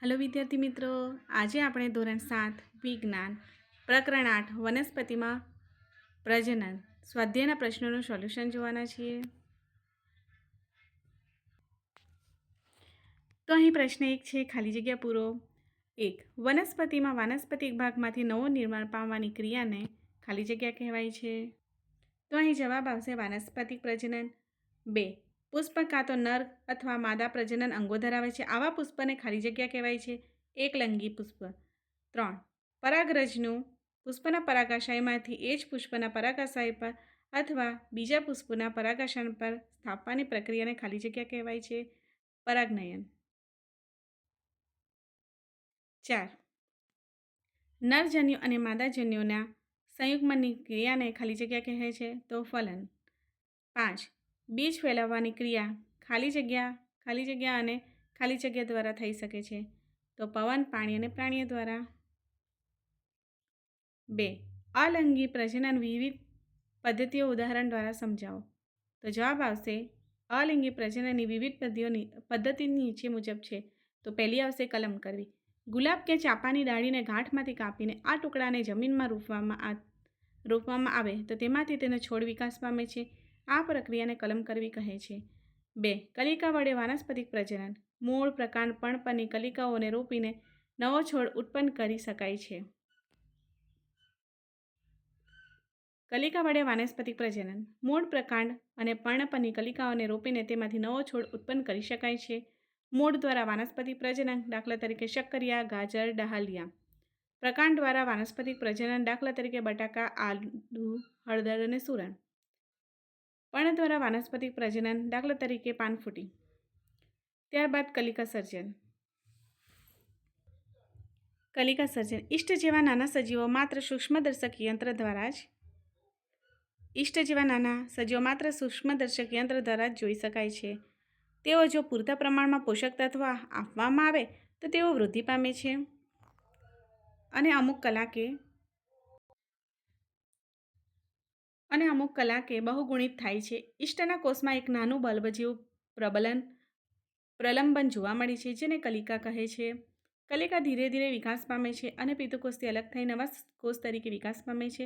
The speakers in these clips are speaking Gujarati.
हेलो विद्यार्थी मित्रों, आज આપણે ધોરણ 7 વિજ્ઞાન પ્રકરણ 8 વનસ્પતિમાં પ્રજનન સ્વાધ્યાયના પ્રશ્નોનું સોલ્યુશન જોવાના છીએ। તો અહીં પ્રશ્ન 1 છે, ખાલી જગ્યા પૂરો। 1. વનસ્પતિમાં વાનસ્પતિક ભાગમાંથી નવો નિર્માણ પામવાની ક્રિયાને ખાલી જગ્યા કહેવાય છે। તો અહીં જવાબ આવશે વાનસ્પતિક પ્રજનન। 2. પુષ્પ કાં તો નર અથવા માદા પ્રજનન અંગો ધરાવે છે, આવા પુષ્પને ખાલી જગ્યા કહેવાય છે એકલંગી પુષ્પ। 3. પરાગરજનું પુષ્પના પરાગાશયમાંથી એ જ પુષ્પના પરાગાશય પર અથવા બીજા પુષ્પના પરાગાશય પર સ્થાપવાની પ્રક્રિયાને ખાલી જગ્યા કહેવાય છે પરાગનયન। 4. નરજન્યુ અને માદાજન્યુના સંયુગ્મની ક્રિયાને ખાલી જગ્યા કહે છે તો ફલન। 5. બીજ ફેલાવવાની ક્રિયા ખાલી જગ્યા અને ખાલી જગ્યા દ્વારા થઈ શકે છે તો પવન, પાણી અને પ્રાણીઓ દ્વારા। 2. અલિંગી પ્રજનન વિવિધ પદ્ધતિઓ ઉદાહરણ દ્વારા સમજાવો। તો જવાબ આવશે અલિંગી પ્રજનનની વિવિધ પદ્ધતિ નીચે મુજબ છે। તો પહેલી આવશે કલમ કરવી। ગુલાબ કે ચાપાની ડાળીને ગાંઠમાંથી કાપીને આ ટુકડાને જમીનમાં રોપવામાં આવે તો તેમાંથી તેનો છોડ વિકાસ પામે છે। આ પ્રક્રિયાને કલમ કરવી કહે છે। 2. કલિકા વડે વાનસ્પતિક પ્રજનન મૂળ, પ્રકાંડ, પર્ણપરની કલિકાઓને રોપીને નવો છોડ ઉત્પન્ન કરી શકાય છે। કલિકા વડે વાનસ્પતિક પ્રજનન મૂળ, પ્રકાંડ અને પર્ણપરની કલિકાઓને રોપીને તેમાંથી નવો છોડ ઉત્પન્ન કરી શકાય છે। મૂળ દ્વારા વાનસ્પતિક પ્રજનન દાખલા તરીકે શક્કરિયા, ગાજર, ડહાલિયા। પ્રકાંડ દ્વારા વાનસ્પતિક પ્રજનન દાખલા તરીકે બટાકા, આલુ, હળદર અને સુરણ। પર્ણ દ્વારા વાનસ્પતિક પ્રજનન દાખલા તરીકે પાનફૂટી। ત્યારબાદ કલિકા સર્જન। કલિકા સર્જન ઈષ્ટ જેવા નાના સજીવો માત્ર સૂક્ષ્મદર્શક યંત્ર દ્વારા જ જોઈ શકાય છે। તેઓ જો પૂરતા પ્રમાણમાં પોષક તત્વો આપવામાં આવે તો તેઓ વૃદ્ધિ પામે છે અને અમુક કલાકે બહુગુણિત થાય છે। ઈષ્ટના કોષમાં એક નાનું બલ્બ જેવું પ્રલંબન જોવા મળે છે જેને કલિકા કહે છે। કલિકા ધીરે ધીરે વિકાસ પામે છે અને પિતૃકોષથી અલગ થઈ નવા કોષ તરીકે વિકાસ પામે છે।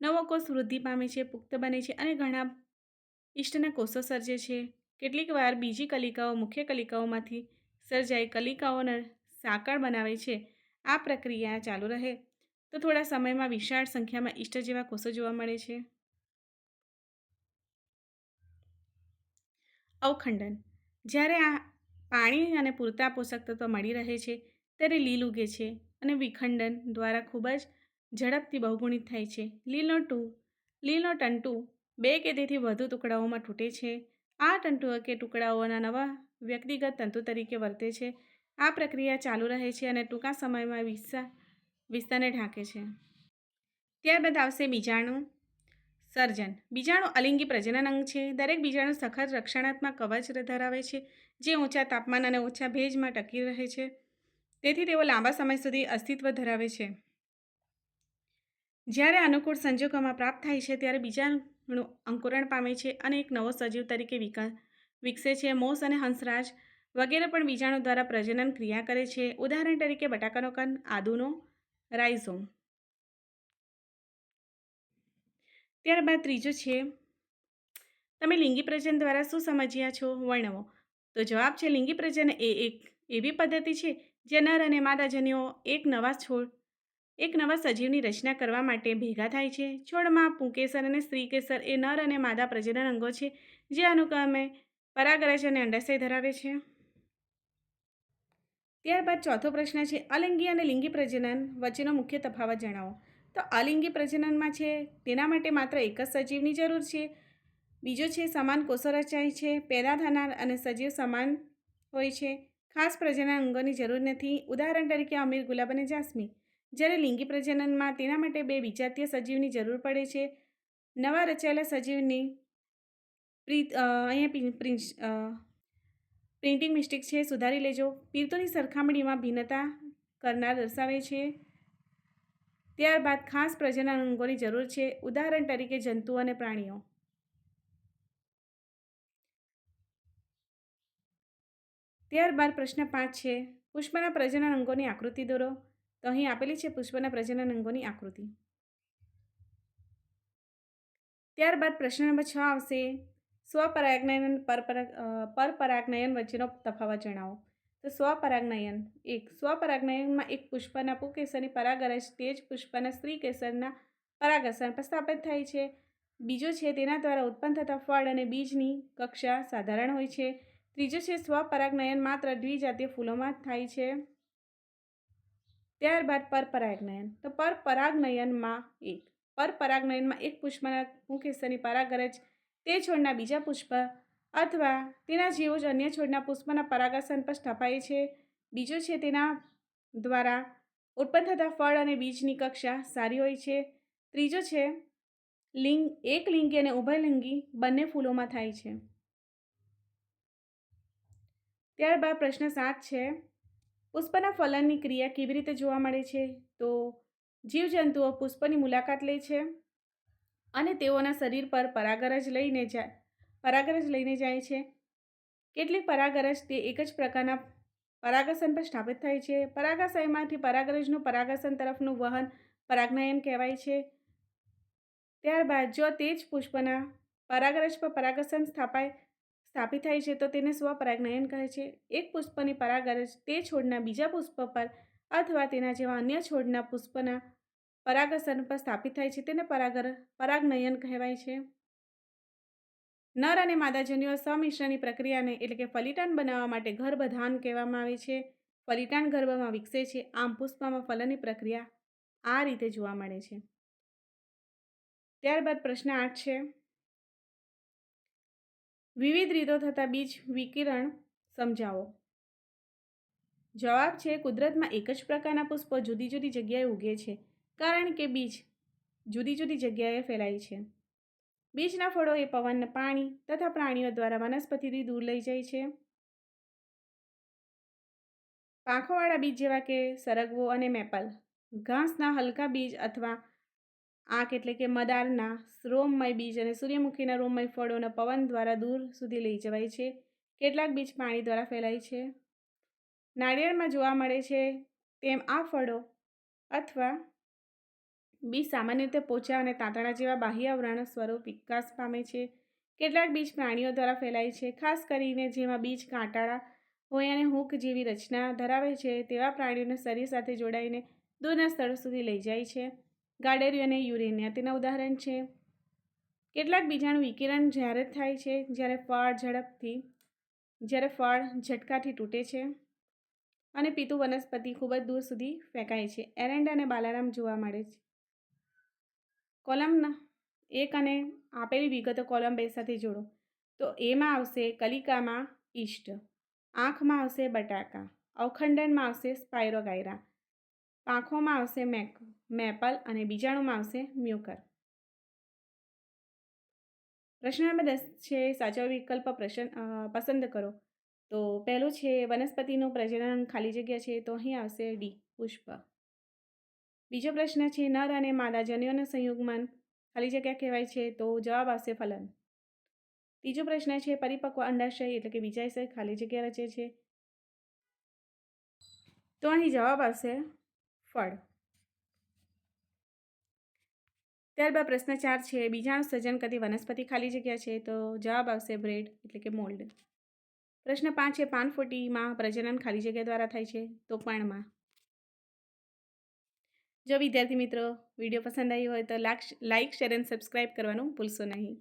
નવો કોષ વૃદ્ધિ પામે છે, પુખ્ત બને છે અને ઘણા ઈષ્ટના કોષો સર્જે છે। કેટલીક વાર બીજી કલિકાઓ મુખ્ય કલિકાઓમાંથી સર્જાઈ કલિકાઓને સાંકળ બનાવે છે। આ પ્રક્રિયા ચાલુ રહે તો થોડા સમયમાં વિશાળ સંખ્યામાં ઈષ્ટ જેવા કોષો જોવા મળે છે। અવખંડન જ્યારે આ પાણી અને પૂરતા પોષક તત્વો મળી રહે છે ત્યારે લીલ ઉગે છે અને વિખંડન દ્વારા ખૂબ જ ઝડપથી બહુગુણિત થાય છે। લીલનો તંતુ 2 કે તેથી વધુ ટુકડાઓમાં તૂટે છે। આ તંતુઓ કે ટુકડાઓના નવા વ્યક્તિગત તંતુ તરીકે વર્તે છે। આ પ્રક્રિયા ચાલુ રહે છે અને ટૂંકા સમયમાં વિસ્તારને ઢાંકે છે। ત્યારબાદ આવશે બીજાણુ સર્જન। બીજાણુ અલિંગી પ્રજનન અંગ છે। દરેક બીજાણુ સખત રક્ષણાત્મક કવચ ધરાવે છે જે ઊંચા તાપમાન અને ઓછા ભેજમાં ટકી રહે છે, તેથી તેઓ લાંબા સમય સુધી અસ્તિત્વ ધરાવે છે। જ્યારે અનુકૂળ સંજોગોમાં પ્રાપ્ત થાય છે ત્યારે બીજાણુ અંકુરણ પામે છે અને એક નવો સજીવ તરીકે વિકસે છે। મોસ અને હંસરાજ વગેરે પણ બીજાણુ દ્વારા પ્રજનન ક્રિયા કરે છે, ઉદાહરણ તરીકે બટાકાનો કંદ, આદુનો રાઇઝોમ। ત્યારબાદ ત્રીજું છે, તમે લિંગી પ્રજનન દ્વારા શું સમજ્યા છો વર્ણવો। તો જવાબ છે લિંગી પ્રજનન એ એક એવી પદ્ધતિ છે જે નર અને માદા જન્યુઓ એક નવા સજીવની રચના કરવા માટે ભેગા થાય છે। છોડમાં પુંકેસર અને સ્ત્રીકેસર એ નર અને માદા પ્રજનન અંગો છે જે અનુક્રમે પરાગરજ અને અંડાશય ધરાવે છે। ત્યારબાદ ચોથો પ્રશ્ન છે, અલિંગી અને લિંગી પ્રજનન વચ્ચેનો મુખ્ય તફાવત જણાવો। તો અલિંગી પ્રજનનમાં છે તેના માટે માત્ર એક જ સજીવની જરૂર છે। બીજો છે સમાન કોષો રચાય છે, પેદા થનાર અને સજીવ સમાન હોય છે, ખાસ પ્રજનન અંગોની જરૂર નથી, ઉદાહરણ તરીકે અમીર, ગુલાબ અને જાસ્મીન। જ્યારે લિંગી પ્રજનનમાં તેના માટે 2 વિજાતીય સજીવની જરૂર પડે છે। નવા રચાયેલા સજીવની પ્રિન્ટિંગ મિસ્ટેક છે, સુધારી લેજો। પિતૃની સરખામણીમાં ભિન્નતા કરનાર દર્શાવે છે। ત્યારબાદ ખાસ પ્રજનન અંગોની જરૂર છે, ઉદાહરણ તરીકે જંતુઓ અને પ્રાણીઓ। ત્યારબાદ પ્રશ્ન 5 છે, પુષ્પના પ્રજનન અંગોની આકૃતિ દોરો. તો અહીં આપેલી છે પુષ્પના પ્રજનન અંગોની આકૃતિ. ત્યારબાદ પ્રશ્ન નંબર 6 આવશે, સ્વપરાગનયન પરપરાગનયન વચ્ચેનો તફાવત જણાવો. તો સ્વપરાગનયનમાં એક પુષ્પના પુંકેસરની પરાગરજ તે જ પુષ્પના સ્ત્રી કેસરના પરાગસન પર સ્થાપિત થાય છે. બીજો છે, તેના દ્વારા ઉત્પન્ન થતા ફળ અને બીજની કક્ષા સાધારણ હોય છે. ત્રીજો છે, સ્વપરાગનયન માત્ર દ્વિજાતીય ફૂલોમાં થાય છે. ત્યારબાદ પરપરાગનયન. તો પરપરાગનયનમાં એક પુષ્પના પુંકેસરની પરાગરજ તે છોડના બીજા પુષ્પ અથવા તેના જેવો જ અન્ય છોડના પુષ્પના પરાગસન પર સ્થપાય છે. બીજો છે, તેના દ્વારા ઉત્પન્ન થતા ફળ અને બીજની કક્ષા સારી હોય છે. ત્રીજો છે, એકલિંગી અને ઉભયલિંગી બંને ફૂલોમાં થાય છે. ત્યારબાદ પ્રશ્ન 7 છે, પુષ્પના ફલનની ક્રિયા કેવી રીતે જોવા મળે છે. તો જીવજંતુઓ પુષ્પની મુલાકાત લે છે અને તેઓના શરીર પર પરાગરજ લઈને જાય છે. કેટલીક પરાગરજ તે એક જ પ્રકારના પરાગસન પર સ્થાપિત થાય છે. પરાગાશયમાંથી પરાગરજનું પરાગસન તરફનું વહન પરાગનયન કહેવાય છે. ત્યારબાદ જો તે જ પુષ્પના પરાગરજ પર પરાગસન સ્થાપિત થાય છે તો તેને સ્વપરાગનયન કહે છે. એક પુષ્પની પરાગરજ તે છોડના બીજા પુષ્પ પર અથવા તેના જેવા અન્ય છોડના પુષ્પના પરાગસન પર સ્થાપિત થાય છે તેને પરાગનયન કહેવાય છે. નર અને માદા જન્યુઓ સમિશ્રણની પ્રક્રિયાને એટલે કે ફલિતાન બનાવવા માટે ગર્ભધાન કહેવામાં આવે છે. ફલિતાન ગર્ભમાં વિકસે છે. આમ પુષ્પમાં ફલનની પ્રક્રિયા આ રીતે જોવા મળે છે. ત્યારબાદ પ્રશ્ન 8 છે, વિવિધ રીતો થતા બીજ વિકિરણ સમજાવો. જવાબ છે, કુદરતમાં એક જ પ્રકારના પુષ્પો જુદી જુદી જગ્યાએ ઉગે છે કારણ કે બીજ જુદી જુદી જગ્યાએ ફેલાય છે. બીજના ફળો એ પવન, પાણી તથા પ્રાણીઓ દ્વારા વનસ્પતિથી દૂર લઈ જાય છે. પાંખોવાળા બીજ જેવા કે સરગવો અને મેપલ ઘાસના હલકા બીજ અથવા આંક એટલે કે મદારના રોમમય બીજ અને સૂર્યમુખીના રોમમય ફળોના પવન દ્વારા દૂર સુધી લઈ જવાય છે. કેટલાક બીજ પાણી દ્વારા ફેલાય છે. નાળિયેરમાં જોવા મળે છે તેમ આ ફળો અથવા બીજ સામાન્ય રીતે પોચા અને તાંતણા જેવા બાહ્ય આવરણ સ્વરૂપ વિકાસ પામે છે. કેટલાક બીજ પ્રાણીઓ દ્વારા ફેલાય છે. ખાસ કરીને જેમાં બીજ કાંટાળા હોય અને હૂક જેવી રચના ધરાવે છે તેવા પ્રાણીઓના શરીર સાથે જોડાઈને દૂરના સ્થળો સુધી લઈ જાય છે. ગાડેરિયો અને યુરેનિયા તેના ઉદાહરણ છે. કેટલાક બીજાણુ વિકિરણ જ્યારે થાય છે જ્યારે ફળ ઝટકાથી તૂટે છે અને પીતું વનસ્પતિ ખૂબ જ દૂર સુધી ફેંકાય છે. એરંડા અને બાલારામ જોવા મળે છે. કોલમ 1 અને આપેલી વિગતો કોલમ 2 સાથે જોડો. તો એમાં આવશે કલિકામાં ઈસ્ટ, આંખમાં આવશે બટાકા, અવખંડનમાં આવશે સ્પાયરોગાયરા, પાંખોમાં આવશે મેપલ અને બીજાણુમાં આવશે મ્યુકર. પ્રશ્ન નંબર 10 છે, સાચો વિકલ્પ પસંદ કરો. તો પહેલું છે, વનસ્પતિનું પ્રજનન ખાલી જગ્યા છે તો અહીં આવશે ડી પુષ્પ. બીજો પ્રશ્ન છે, નર અને માદા જન્યુઓનું સંયુગ્મન ખાલી જગ્યા કહેવાય છે તો જવાબ આવશે ફલન. ત્રીજો પ્રશ્ન છે, પરિપક્વ અંડાશય એટલે કે બીજાશય ખાલી જગ્યા રચે છે તો અહીં જવાબ આવશે ફળ. ત્યારબાદ પ્રશ્ન 4 છે, બીજાણુ સર્જન કરતી વનસ્પતિ ખાલી જગ્યા છે તો જવાબ આવશે બ્રેડ એટલે કે મોલ્ડ. પ્રશ્ન 5 છે, પાનફૂટીમાં પ્રજનન ખાલી જગ્યા દ્વારા થાય છે તો પર્ણમાં. જો વિદ્યાર્થી મિત્રો વિડીયો પસંદ આવ્યો હોય તો લાઇક, શેર અને સબસ્ક્રાઈબ કરવાનું ભૂલશો નહીં.